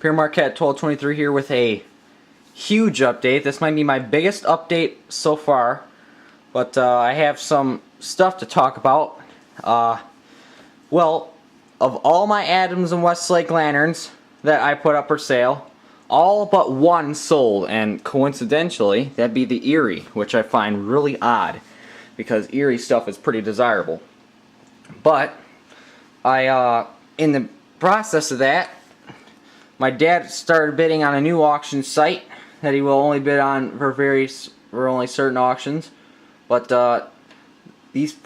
Pure Marquette 1223 here with a huge update. This might be my biggest update so far, but I have some stuff to talk about. Well, of all my Adams and Westlake lanterns that I put up for sale, all but one sold, and coincidentally, that'd be the Erie, which I find really odd, because Erie stuff is pretty desirable. But in the process of that, my dad started bidding on a new auction site that he will only bid on for only certain auctions. But these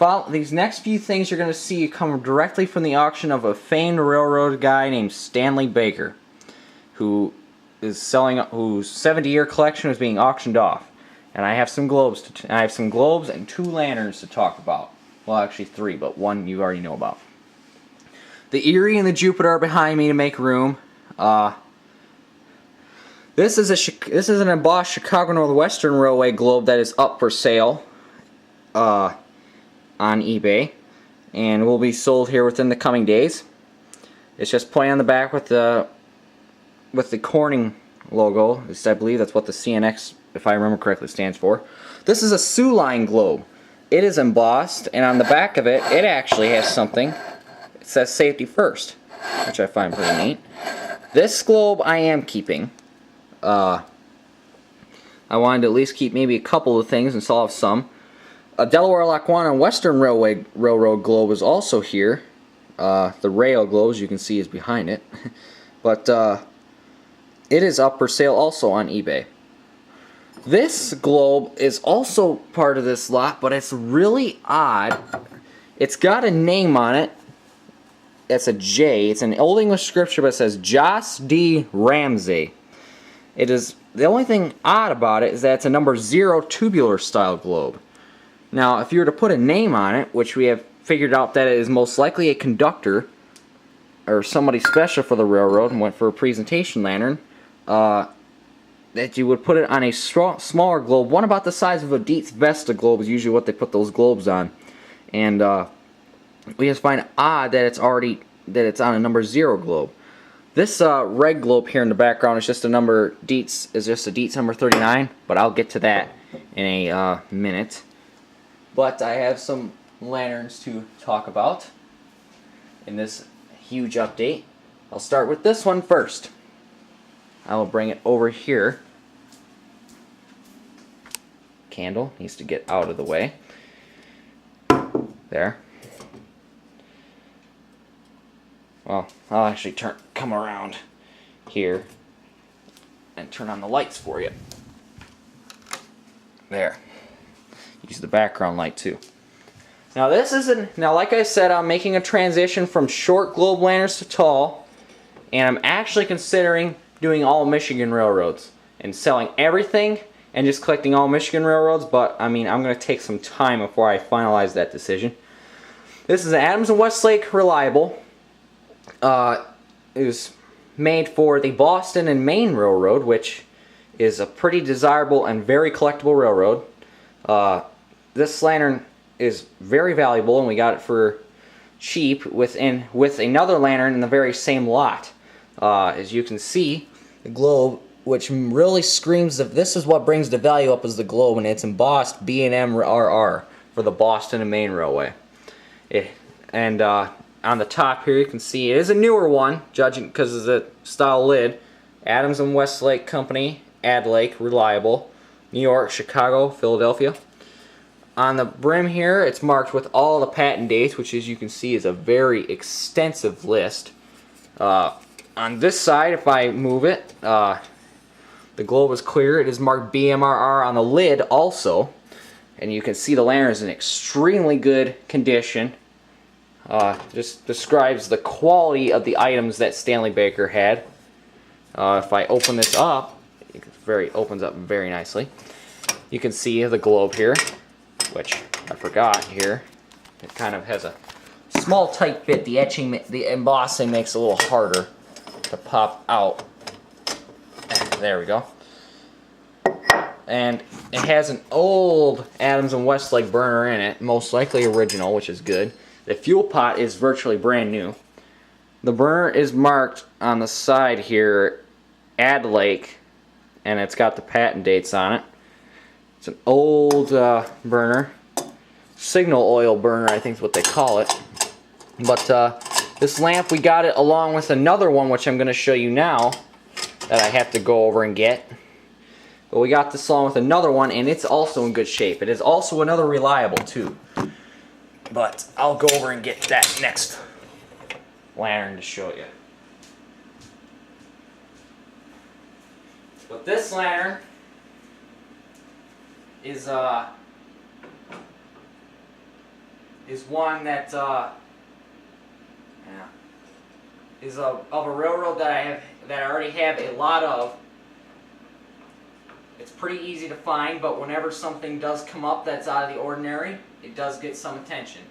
next few things you're going to see come directly from the auction of a famed railroad guy named Stanley Baker, whose 70-year collection is being auctioned off. And I have some globes. I have some globes and 2 lanterns to talk about. Well, actually 3, but one you already know about. The Erie and the Jupiter are behind me to make room. This is an embossed Chicago Northwestern Railway globe that is up for sale on eBay, and will be sold here within the coming days. It's just plain on the back with the Corning logo. I believe that's what the CNX, if I remember correctly, stands for. This is a Sioux Line globe. It is embossed, and on the back of it, it actually has something. It says "Safety First," which I find pretty neat. This globe I am keeping. I wanted to at least keep maybe a couple of things and sell off some. A Delaware, Lackawanna, and Western Railroad globe is also here. The rail globe, as you can see, is behind it. But it is up for sale also on eBay. This globe is also part of this lot, but it's really odd. It's got a name on it. It's a J. It's an Old English scripture, but it says Jos D. Ramsey. It is, the only thing odd about it is that it's a number 0 tubular style globe. Now, if you were to put a name on it, which we have figured out that it is most likely a conductor or somebody special for the railroad and went for a presentation lantern, that you would put it on a smaller globe, one about the size of a Dietz Vesta globe is usually what they put those globes on. And we just find it odd that it's on a number 0 globe. This red globe here in the background is just a Dietz number 39, but I'll get to that in a minute. But I have some lanterns to talk about in this huge update. I'll start with this one first. I will bring it over here. Candle needs to get out of the way. There. Well, I'll actually come around here and turn on the lights for you. There. Use the background light too. Now like I said, I'm making a transition from short globe lanterns to tall, and I'm actually considering doing all Michigan railroads and selling everything and just collecting all Michigan railroads, but I mean, I'm going to take some time before I finalize that decision. This is an Adams and Westlake Reliable. It was made for the Boston and Maine Railroad, which is a pretty desirable and very collectible railroad. This lantern is very valuable, and we got it for cheap with another lantern in the very same lot. As you can see, the globe, which really screams that this is what brings the value up, is the globe, and it's embossed B&M RR for the Boston and Maine Railway. On the top here you can see it is a newer one, judging because of the style lid. Adams and Westlake Company, Adlake, Reliable, New York, Chicago, Philadelphia. On the brim here, it's marked with all the patent dates, which as you can see is a very extensive list. On this side, if I move it, the globe is clear. It is marked BMRR on the lid also. And you can see the lantern is in extremely good condition. Just describes the quality of the items that Stanley Baker had. If I open this up, it opens up very nicely. You can see the globe here, which I forgot here. It kind of has a small tight fit. The embossing makes it a little harder to pop out. There we go. And it has an old Adams and Westlake burner in it, most likely original, which is good. The fuel pot is virtually brand new. The burner is marked on the side here Adlake, and it's got the patent dates on it. It's an old burner. Signal oil burner, I think is what they call it. But this lamp, we got it along with another one, which I'm going to show you now, that I have to go over and get. But we got this along with another one, and it's also in good shape. It is also another reliable, too. But I'll go over and get that next lantern to show you. But this lantern is one that is of a railroad that I already have a lot of. It's pretty easy to find, but whenever something does come up that's out of the ordinary, it does get some attention.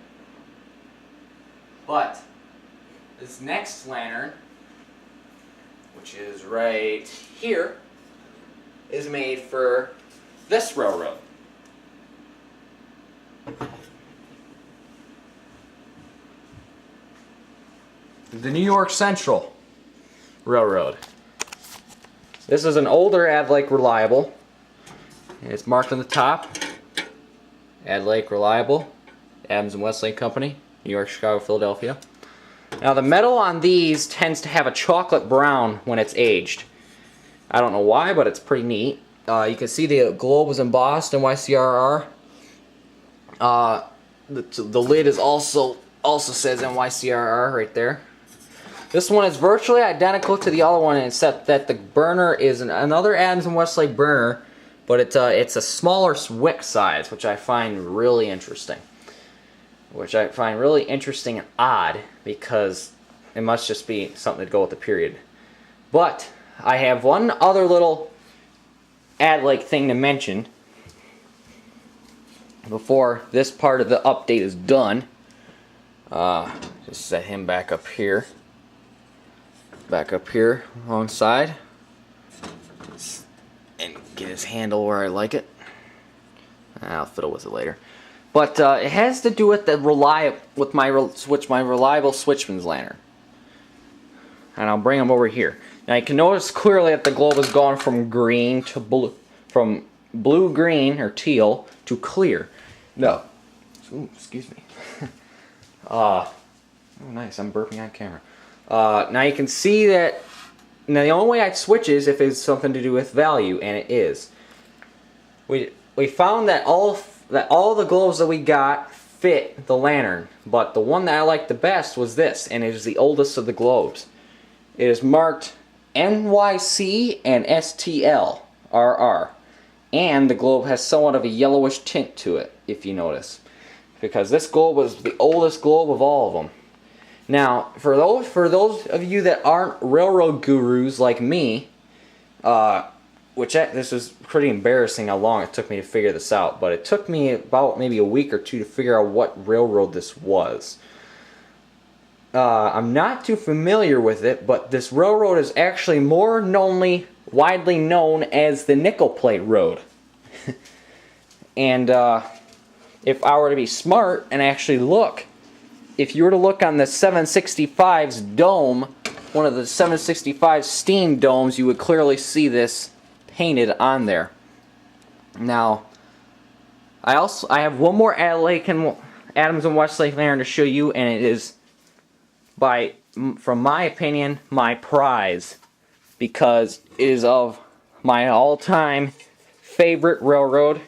But this next lantern, which is right here, is made for this railroad. The New York Central Railroad. This is an older Adlake Reliable. It's marked on the top, Adlake Reliable, Adams and Westlake Company, New York, Chicago, Philadelphia. Now the metal on these tends to have a chocolate brown when it's aged. I don't know why, but it's pretty neat. You can see the globe was embossed in YCRR. The lid is also says NYCRR right there. This one is virtually identical to the other one, except that the burner is another Adams and Westlake burner, but it's a smaller wick size, which I find really interesting. Which I find really interesting and odd, because it must just be something to go with the period. But I have one other little Adlake thing to mention before this part of the update is done. Just set him back up here. Back up here alongside. And get his handle where I like it. I'll fiddle with it later. But it has to do with the my reliable switchman's lantern. And I'll bring them over here. Now you can notice clearly that the globe has gone from green to blue, from blue-green or teal to clear. No. Ooh, excuse me. Oh, nice. I'm burping on camera. Now you can see that. Now the only way I'd switch is if it's something to do with value, and it is. We found that all the globes that we got fit the lantern, but the one that I liked the best was this, and it is the oldest of the globes. It is marked NYC and STL-RR, and the globe has somewhat of a yellowish tint to it, if you notice, because this globe was the oldest globe of all of them. Now, for those of you that aren't railroad gurus like me, this was pretty embarrassing how long it took me to figure this out, but it took me about maybe a week or two to figure out what railroad this was. I'm not too familiar with it, but this railroad is actually more widely known as the Nickel Plate Road. And if I were to be smart and actually look, if you were to look on the 765's dome, one of the 765 steam domes, you would clearly see this painted on there. Now, I have one more Adams and Westlake lantern to show you, and it is, from my opinion, my prize, because it is of my all-time favorite railroad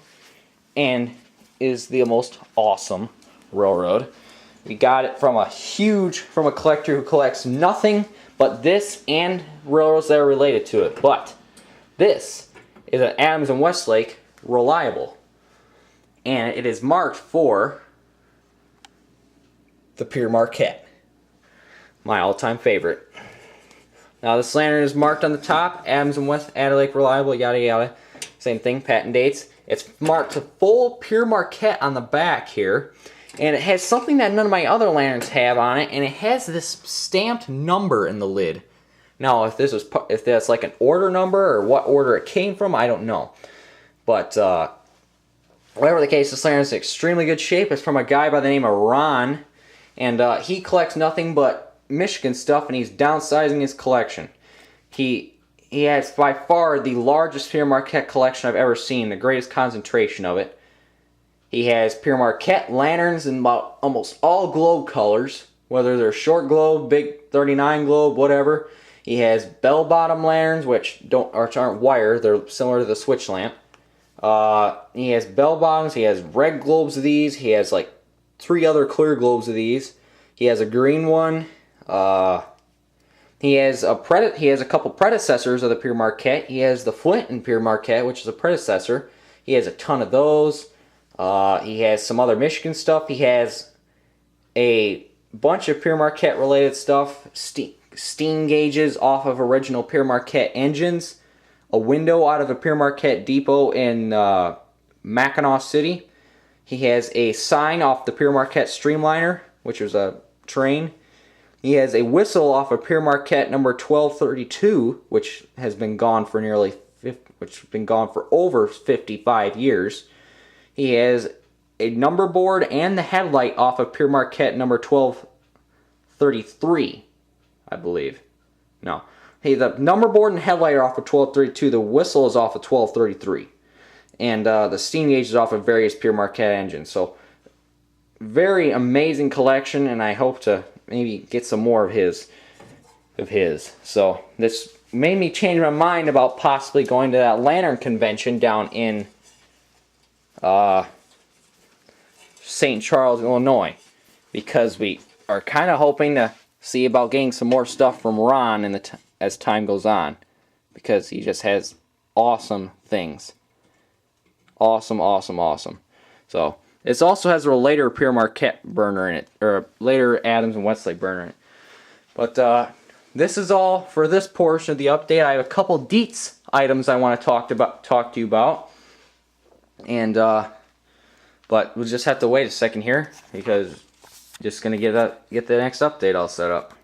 and is the most awesome railroad. We got it from a collector who collects nothing but this and railroads that are related to it. But this is an Adams and Westlake Reliable, and it is marked for the Pure Marquette, my all-time favorite. Now this lantern is marked on the top, Adams and West Adlake Reliable, yada yada, same thing, patent dates. It's marked to full Pure Marquette on the back here, and it has something that none of my other lanterns have on it, and it has this stamped number in the lid. Now, if that's like an order number or what order it came from, I don't know. But whatever the case, this lantern is in extremely good shape. It's from a guy by the name of Ron, and he collects nothing but Michigan stuff, and he's downsizing his collection. He he has by far the largest Pierre Marquette collection I've ever seen, the greatest concentration of it. He has Pierre Marquette lanterns in about almost all globe colors, whether they're short globe, big 39 globe, whatever. He has bell-bottom lanterns, which aren't wire, they're similar to the switch lamp. He has bell-bottoms, he has red globes of these, he has like 3 other clear globes of these. He has a green one. He has a couple predecessors of the Pierre Marquette. He has the Flint in Pierre Marquette, which is a predecessor. He has a ton of those. He has some other Michigan stuff. He has a bunch of Pierre Marquette related stuff. Steam gauges off of original Pierre Marquette engines. A window out of a Pierre Marquette depot in Mackinac City. He has a sign off the Pierre Marquette Streamliner, which was a train. He has a whistle off of Pierre Marquette number 1232, which has been gone for over 55 years. He has a number board and the headlight off of Pierre Marquette number 1233, I believe. No. Hey, the number board and headlight are off of 1232. The whistle is off of 1233. And the steam gauge is off of various Pierre Marquette engines. So, very amazing collection, and I hope to maybe get some more of his. So, this made me change my mind about possibly going to that lantern convention down in St. Charles, Illinois, because we are kind of hoping to see about getting some more stuff from Ron as time goes on, because he just has awesome things. Awesome. So, this also has a later Pierre Marquette burner in it, or a later Adams and Westlake burner in it. But this is all for this portion of the update. I have a couple deets items I want to talk to you about, and but we'll just have to wait a second here, because I'm just gonna get the next update all set up.